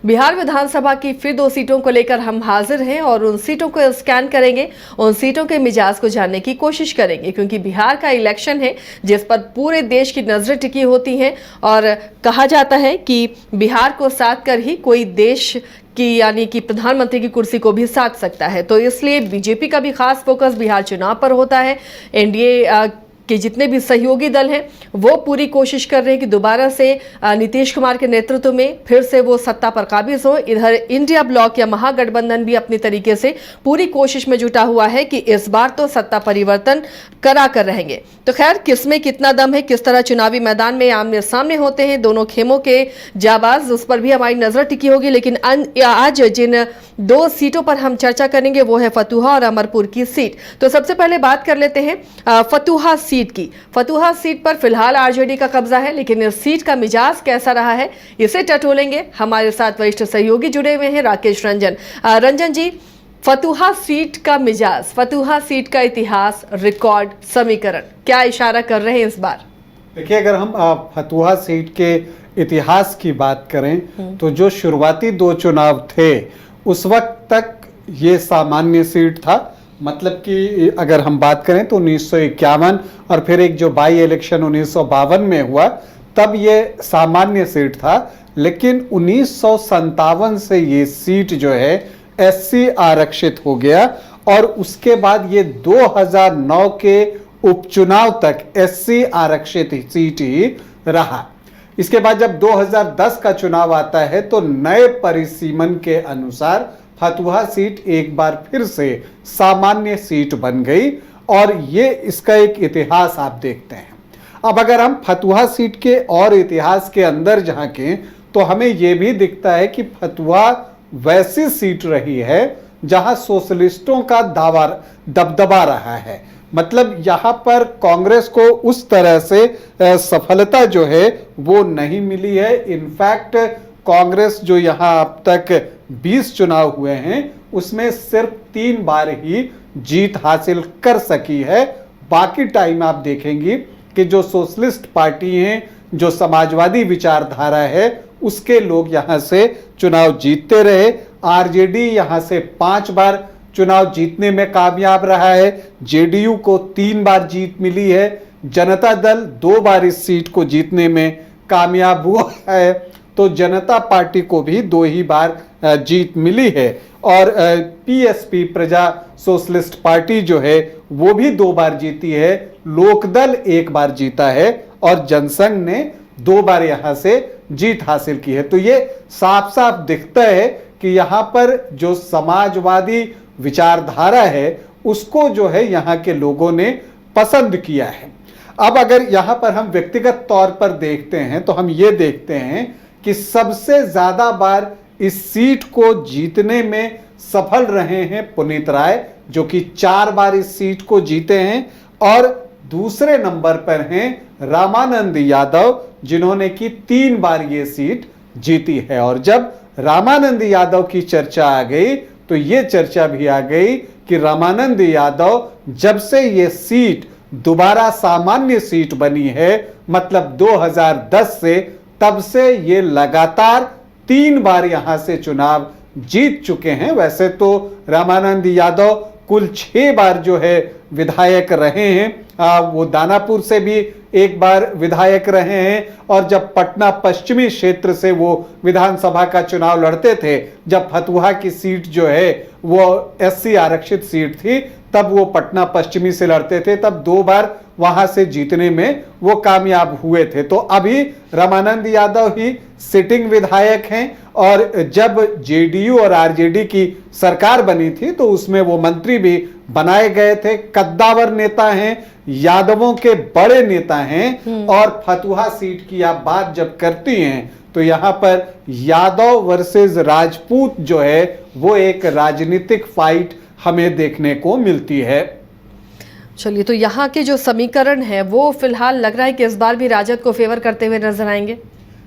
बिहार विधानसभा की फिर 2 सीटों को लेकर हम हाजिर हैं और उन सीटों को स्कैन करेंगे, उन सीटों के मिजाज को जानने की कोशिश करेंगे, क्योंकि बिहार का इलेक्शन है जिस पर पूरे देश की नजरें टिकी होती हैं और कहा जाता है कि बिहार को साथ कर ही कोई देश की यानी कि प्रधानमंत्री की कुर्सी को भी साध सकता है। तो इसलिए बीजेपी का भी खास फोकस बिहार चुनाव पर होता है। एनडीए के जितने भी सहयोगी दल हैं वो पूरी कोशिश कर रहे हैं कि दोबारा से नीतीश कुमार के नेतृत्व में फिर से वो सत्ता पर काबिज हो। इधर इंडिया ब्लॉक या महागठबंधन भी अपनी तरीके से पूरी कोशिश में जुटा हुआ है कि इस बार तो सत्ता परिवर्तन करा कर रहेंगे। तो खैर, किसमें कितना दम है, किस तरह चुनावी मैदान में आमने सामने होते हैं दोनों खेमों के जाबाज, उस पर भी हमारी नजर टिकी होगी। लेकिन आज जिन 2 सीटों पर हम चर्चा करेंगे वो है फतुहा और अमरपुर की सीट। तो सबसे पहले बात कर लेते हैं फतुहा सीट की। फतुहा सीट पर फिलहाल आरजेडी का कब्जा है, लेकिन इस सीट का मिजाज कैसा रहा है इसे टटोलेंगे। हमारे साथ वरिष्ठ सहयोगी जुड़े हुए हैं, राकेश रंजन। रंजन जी, फतुहा सीट का मिजाज, फतुहा सीट का इतिहास, रिकॉर्ड, समीकरण क्या इशारा कर रहे हैं इस बार? देखिए, अगर हम फतुहा सीट के इतिहास की बात करें तो जो शुरुआती 2 चुनाव थे उस वक्त तक ये सामान्य सीट था। मतलब कि अगर हम बात करें तो 1951 और फिर एक जो बाई इलेक्शन 1952 में हुआ तब ये सामान्य सीट था। लेकिन 1957 से ये सीट जो है एससी आरक्षित हो गया और उसके बाद ये 2009 के उपचुनाव तक एससी आरक्षित सीट ही रहा। इसके बाद जब 2010 का चुनाव आता है तो नए परिसीमन के अनुसार फतुहा सीट एक बार फिर से सामान्य सीट बन गई और ये इसका एक इतिहास आप देखते हैं। अब अगर हम फतुहा सीट के और इतिहास के अंदर झांकें तो हमें यह भी दिखता है कि फतुहा वैसी सीट रही है जहां सोशलिस्टों का दबदबा रहा है। मतलब यहां पर कांग्रेस को उस तरह से सफलता जो है वो नहीं मिली है। इनफैक्ट कांग्रेस जो यहां अब तक 20 चुनाव हुए हैं उसमें सिर्फ 3 बार ही जीत हासिल कर सकी है। बाकी टाइम आप देखेंगे कि जो सोशलिस्ट पार्टी हैं, जो समाजवादी विचारधारा है, उसके लोग यहां से चुनाव जीतते रहे। आरजेडी यहां से 5 बार चुनाव जीतने में कामयाब रहा है। जेडीयू को 3 बार जीत मिली है। जनता दल 2 बार इस सीट को जीतने में कामयाब हुआ है। तो जनता पार्टी को भी 2 ही बार जीत मिली है और पीएसपी प्रजा सोशलिस्ट पार्टी जो है वो भी 2 बार जीती है। लोकदल 1 बार जीता है और जनसंघ ने 2 बार यहां से जीत हासिल की है। तो ये साफ साफ दिखता है कि यहां पर जो समाजवादी विचारधारा है उसको जो है यहां के लोगों ने पसंद किया है। अब अगर यहां पर हम व्यक्तिगत तौर पर देखते हैं तो हम ये देखते हैं कि सबसे ज्यादा बार इस सीट को जीतने में सफल रहे हैं पुनीत राय, जो कि 4 बार इस सीट को जीते हैं। और दूसरे नंबर पर हैं रामानंद यादव, जिन्होंने कि 3 बार ये सीट जीती है। और जब रामानंद यादव की चर्चा आ गई तो ये चर्चा भी आ गई कि रामानंद यादव जब से ये सीट दोबारा सामान्य सीट बनी है, मतलब 2010 से, तब से ये लगातार 3 बार यहां से चुनाव जीत चुके हैं। वैसे तो रामानंद यादव कुल 6 बार जो है विधायक रहे हैं। वो दानापुर से भी 1 बार विधायक रहे हैं और जब पटना पश्चिमी क्षेत्र से वो विधानसभा का चुनाव लड़ते थे, जब फतुहा की सीट जो है वो एससी आरक्षित सीट थी, तब वो पटना पश्चिमी से लड़ते थे, तब 2 बार वहां से जीतने में वो कामयाब हुए थे। तो अभी रामानंद यादव ही सिटिंग विधायक हैं और जब जेडीयू और आरजेडी की सरकार बनी थी तो उसमें वो मंत्री भी बनाए गए थे। कद्दावर नेता हैं, यादवों के बड़े नेता हैं। और फतुहा सीट की आप बात जब करती हैं तो यहां पर यादव वर्सेस राजपूत जो है वो एक राजनीतिक फाइट हमें देखने को मिलती है। चलिए, तो यहाँ के जो समीकरण है वो फिलहाल लग रहा है कि इस बार भी राजद को फेवर करते हुए नजर आएंगे।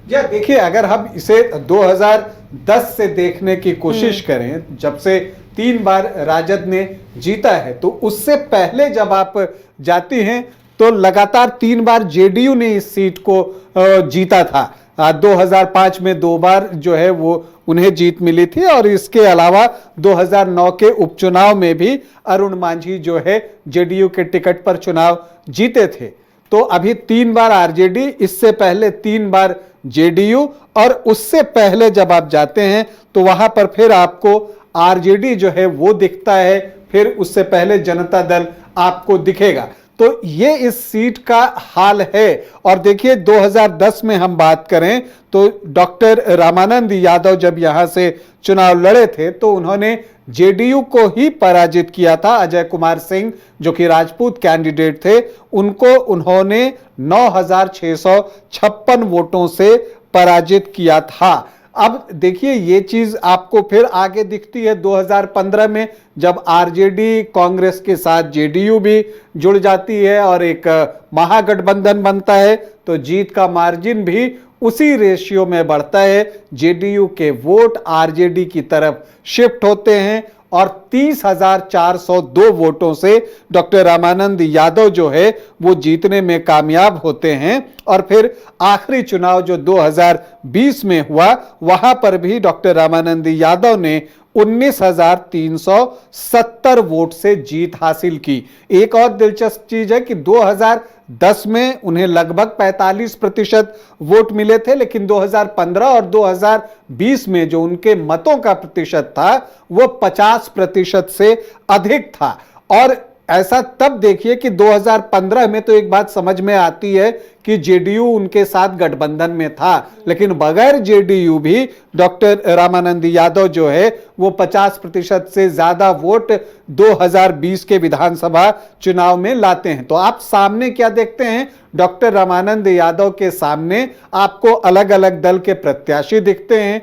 या देखिए, अगर हम इसे 2010 से देखने की कोशिश करें, जब से 3 बार राजद ने जीता है, तो उससे पहले जब आप जाती हैं तो लगातार 3 बार जेडीयू ने इस सीट को जीता था। 2005 में 2 बार जो है वो उन्हें जीत मिली थी और इसके अलावा 2009 के उपचुनाव में भी अरुण मांझी जो है जेडीयू के टिकट पर चुनाव जीते थे। तो अभी 3 बार आरजेडी, इससे पहले 3 बार जेडीयू और उससे पहले जब आप जाते हैं तो वहां पर फिर आपको आरजेडी जो है वो दिखता है, फिर उससे पहले जनता दल आपको दिखेगा। तो ये इस सीट का हाल है। और देखिए 2010 में हम बात करें तो डॉक्टर रामानंद यादव जब यहां से चुनाव लड़े थे तो उन्होंने जेडीयू को ही पराजित किया था। अजय कुमार सिंह जो कि राजपूत कैंडिडेट थे, उनको उन्होंने 9,656 वोटों से पराजित किया था। अब देखिए ये चीज आपको फिर आगे दिखती है 2015 में, जब आरजेडी कांग्रेस के साथ जेडीयू भी जुड़ जाती है और एक महागठबंधन बनता है, तो जीत का मार्जिन भी उसी रेशियो में बढ़ता है। जेडीयू के वोट आरजेडी की तरफ शिफ्ट होते हैं और 30,402 वोटों से डॉक्टर रामानंद यादव जो है वो जीतने में कामयाब होते हैं। और फिर आखिरी चुनाव जो 2020 में हुआ, वहां पर भी डॉक्टर रामानंद यादव ने 19,370 वोट से जीत हासिल की। एक और दिलचस्प चीज है कि 2010 में उन्हें लगभग 45% वोट मिले थे, लेकिन 2015 और 2020 में जो उनके मतों का प्रतिशत था वो 50% से अधिक था। और ऐसा तब देखिए कि 2015 में तो एक बात समझ में आती है कि जेडीयू उनके साथ गठबंधन में था, लेकिन बगैर जेडीयू भी डॉक्टर रामानंद यादव जो है वो 50% से ज्यादा वोट 2020 के विधानसभा चुनाव में लाते हैं। तो आप सामने क्या देखते हैं? डॉक्टर रामानंद यादव के सामने आपको अलग अलग दल के प्रत्याशी दिखते हैं।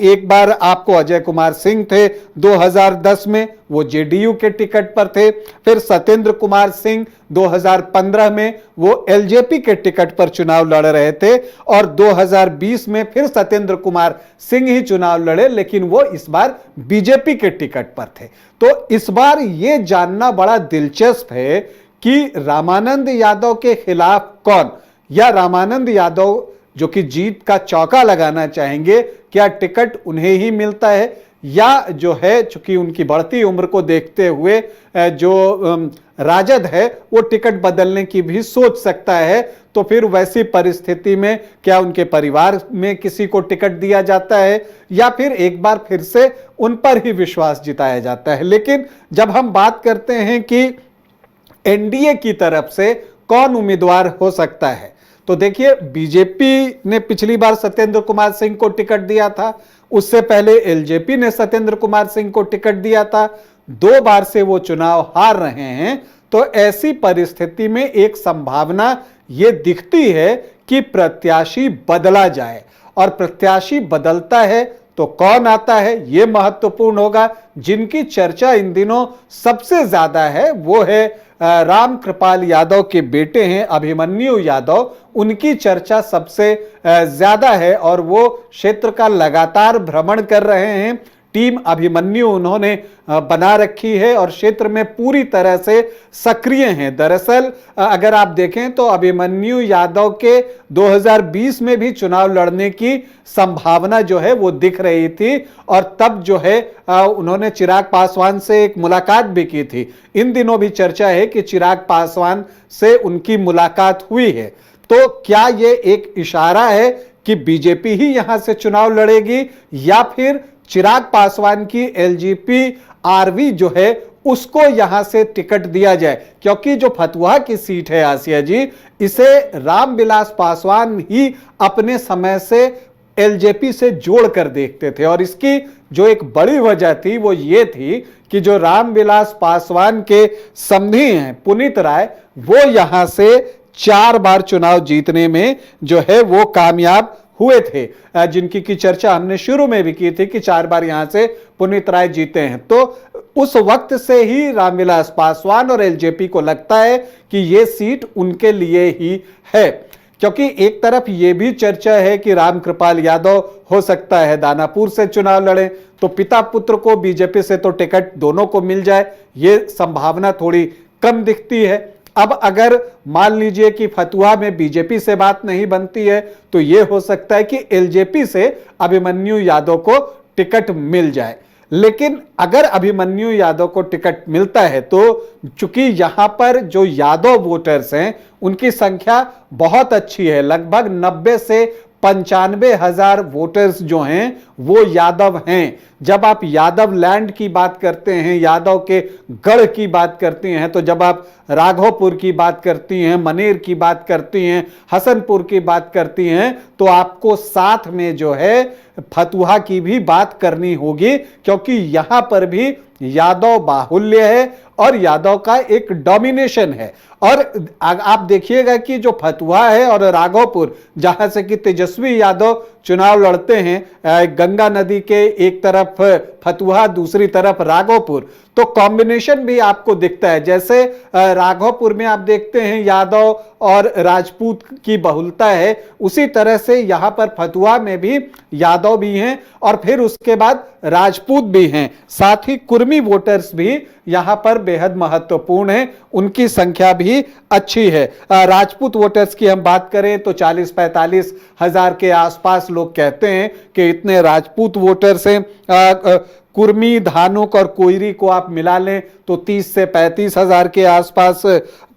एक बार आपको अजय कुमार सिंह थे 2010 में, वो जेडीयू के टिकट पर थे। फिर सत्येंद्र कुमार सिंह 2015 में वो एलजेपी के टिकट पर चुनाव लड़ रहे थे और 2020 में फिर सत्येंद्र कुमार सिंह ही चुनाव लड़े, लेकिन वो इस बार बीजेपी के टिकट पर थे। तो इस बार ये जानना बड़ा दिलचस्प है कि रामानंद यादव के खिलाफ कौन, या रामानंद यादव जो कि जीत का चौका लगाना चाहेंगे, क्या टिकट उन्हें ही मिलता है, या जो है चूंकि उनकी बढ़ती उम्र को देखते हुए जो राजद है वो टिकट बदलने की भी सोच सकता है। तो फिर वैसी परिस्थिति में क्या उनके परिवार में किसी को टिकट दिया जाता है या फिर एक बार फिर से उन पर ही विश्वास जिताया जाता है। लेकिन जब हम बात करते हैं कि एनडीए की तरफ से कौन उम्मीदवार हो सकता है, तो देखिए बीजेपी ने पिछली बार सत्येंद्र कुमार सिंह को टिकट दिया था, उससे पहले एलजेपी ने सत्येंद्र कुमार सिंह को टिकट दिया था। 2 बार से वो चुनाव हार रहे हैं। तो ऐसी परिस्थिति में एक संभावना ये दिखती है कि प्रत्याशी बदला जाए, और प्रत्याशी बदलता है तो कौन आता है ये महत्वपूर्ण होगा। जिनकी चर्चा इन दिनों सबसे ज्यादा है वो है राम कृपाल यादव के बेटे हैं अभिमन्यु यादव, उनकी चर्चा सबसे ज्यादा है और वो क्षेत्र का लगातार भ्रमण कर रहे हैं। टीम अभिमन्यु उन्होंने बना रखी है और क्षेत्र में पूरी तरह से सक्रिय हैं। दरअसल अगर आप देखें तो अभिमन्यु यादव के 2020 में भी चुनाव लड़ने की संभावना जो है वो दिख रही थी, और तब जो है उन्होंने चिराग पासवान से एक मुलाकात भी की थी। इन दिनों भी चर्चा है कि चिराग पासवान से उनकी मुलाकात हुई है। तो क्या ये एक इशारा है कि बीजेपी ही यहां से चुनाव लड़ेगी, या फिर चिराग पासवान की एलजेपी आरवी जो है उसको यहां से टिकट दिया जाए? क्योंकि जो फतुहा की सीट है आसिया जी, इसे रामविलास पासवान ही अपने समय से एलजेपी से जोड़कर देखते थे, और इसकी जो एक बड़ी वजह थी वो ये थी कि जो रामविलास पासवान के समधी हैं पुनीत राय, वो यहां से 4 बार चुनाव जीतने में जो है वो कामयाब हुए थे, जिनकी की चर्चा हमने शुरू में भी की थी कि 4 बार यहां से पुनीत राय जीते हैं। तो उस वक्त से ही रामविलास पासवान और एलजेपी को लगता है कि यह सीट उनके लिए ही है, क्योंकि एक तरफ यह भी चर्चा है कि राम कृपाल यादव हो सकता है दानापुर से चुनाव लड़े, तो पिता पुत्र को बीजेपी से तो टिकट दोनों को मिल जाए, यह संभावना थोड़ी कम दिखती है। अब अगर मान लीजिए कि फतुहा में बीजेपी से बात नहीं बनती है तो यह हो सकता है कि एलजेपी से अभिमन्यु यादव को टिकट मिल जाए। लेकिन अगर अभिमन्यु यादव को टिकट मिलता है तो चूंकि यहां पर जो यादव वोटर्स हैं उनकी संख्या बहुत अच्छी है, लगभग 90 से 95,000 वोटर्स जो हैं वो यादव हैं। जब आप यादव लैंड की बात करते हैं, यादव के गढ़ की बात करती हैं, तो जब आप राघोपुर की बात करती हैं, मनेर की बात करती हैं, हसनपुर की बात करती हैं, तो आपको साथ में जो है फतुहा की भी बात करनी होगी, क्योंकि यहां पर भी यादव बाहुल्य है और यादव का एक डोमिनेशन है। और आप देखिएगा कि जो फतुहा है और राघोपुर, जहां से कि तेजस्वी यादव चुनाव लड़ते हैं, गंगा नदी के एक तरफ फतुहा, दूसरी तरफ राघोपुर, तो कॉम्बिनेशन भी आपको दिखता है। जैसे राघोपुर में आप देखते हैं यादव और राजपूत की बहुलता है, उसी तरह से यहां पर फतुहा में भी यादव भी हैं और फिर उसके बाद राजपूत भी हैं। साथ ही कुर्मी वोटर्स भी यहां पर बेहद महत्वपूर्ण है, उनकी संख्या भी अच्छी है। राजपूत वोटर्स की हम बात करें तो 40-45 हजार के आसपास लोग कहते हैं कि इतने राजपूत वोटर्स हैं। कुर्मी, धानुक और कोयरी को आप मिला लें तो 30 से 35 हजार के आसपास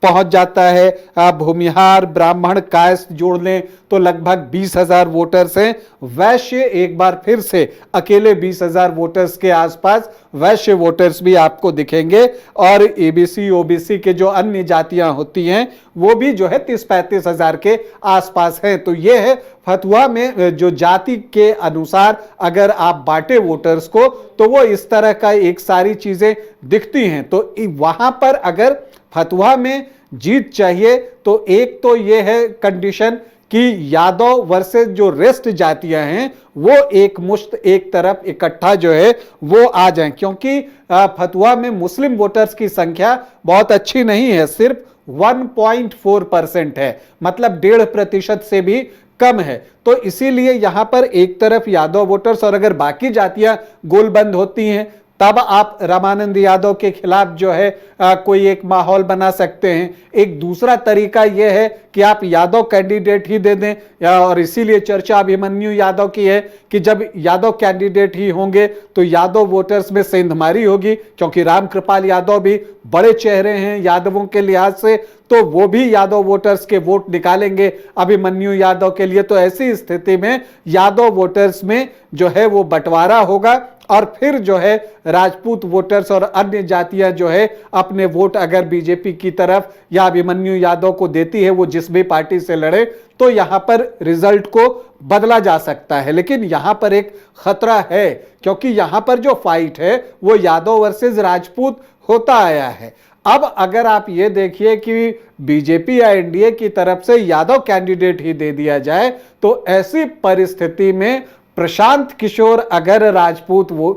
पहुंच जाता है। भूमिहार, ब्राह्मण, कायस्थ जोड़ लें तो लगभग 20,000 वोटर्स हैं। वैश्य एक बार फिर से अकेले 20,000 वोटर्स के आसपास वैश्य वोटर्स भी आपको दिखेंगे। और एबीसी, ओबीसी के जो अन्य जातियां होती हैं वो भी जो है 30-35 हजार के आसपास हैं। तो ये है फतुहा में जो जाति के अनुसार अगर आप बांटे वोटर्स को तो वो इस तरह का एक सारी चीजें दिखती हैं। तो वहां पर अगर फतुहा में जीत चाहिए तो एक तो ये है कंडीशन कि यादव वर्सेस जो रेस्ट जातियां हैं वो एक मुश्त एक तरफ इकट्ठा जो है वो आ जाएं, क्योंकि फतुहा में मुस्लिम वोटर्स की संख्या बहुत अच्छी नहीं है, सिर्फ 1.4% है, मतलब 1.5% से भी कम है। तो इसीलिए यहां पर एक तरफ यादव वोटर्स और अगर बाकी जातियां गोलबंद होती हैं तब आप रामानंद यादव के खिलाफ जो है कोई एक माहौल बना सकते हैं। एक दूसरा तरीका यह है कि आप यादव कैंडिडेट ही दे दें, और इसीलिए चर्चा अभिमन्यु यादव की है कि जब यादव कैंडिडेट ही होंगे तो यादव वोटर्स में सेंधमारी होगी, क्योंकि रामकृपाल यादव भी बड़े चेहरे हैं यादवों के लिहाज से, तो वो भी यादव वोटर्स के वोट निकालेंगे अभिमन्यु यादव के लिए। तो ऐसी स्थिति में यादव वोटर्स में जो है वो बंटवारा होगा और फिर जो है राजपूत वोटर्स और अन्य जातियां जो है अपने वोट अगर बीजेपी की तरफ या अभिमन्यु यादव को देती है, वो जिस भी पार्टी से लड़े, तो यहां पर रिजल्ट को बदला जा सकता है। लेकिन यहां पर एक खतरा है, क्योंकि यहां पर जो फाइट है वो यादव वर्सेस राजपूत होता आया है। अब अगर आप ये देखिए कि बीजेपी या एनडीए की तरफ से यादव कैंडिडेट ही दे दिया जाए तो ऐसी परिस्थिति में प्रशांत किशोर अगर राजपूत वो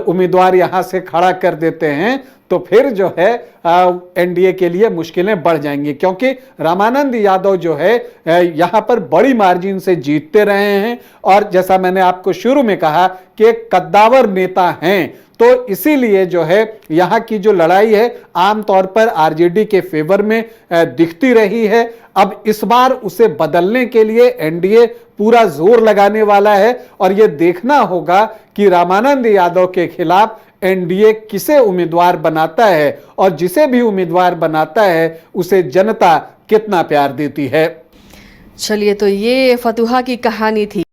उम्मीदवार यहां से खड़ा कर देते हैं तो फिर जो है एनडीए के लिए मुश्किलें बढ़ जाएंगी, क्योंकि रामानंद यादव जो है यहां पर बड़ी मार्जिन से जीतते रहे हैं और जैसा मैंने आपको शुरू में कहा कि एक कद्दावर नेता हैं। तो इसीलिए जो है यहां की जो लड़ाई है आमतौर पर आरजेडी के फेवर में दिखती रही है। अब इस बार उसे बदलने के लिए एनडीए पूरा जोर लगाने वाला है और यह देखना होगा कि रामानंद यादव के खिलाफ एनडीए किसे उम्मीदवार बनाता है और जिसे भी उम्मीदवार बनाता है उसे जनता कितना प्यार देती है। चलिए, तो ये फतुहा की कहानी थी।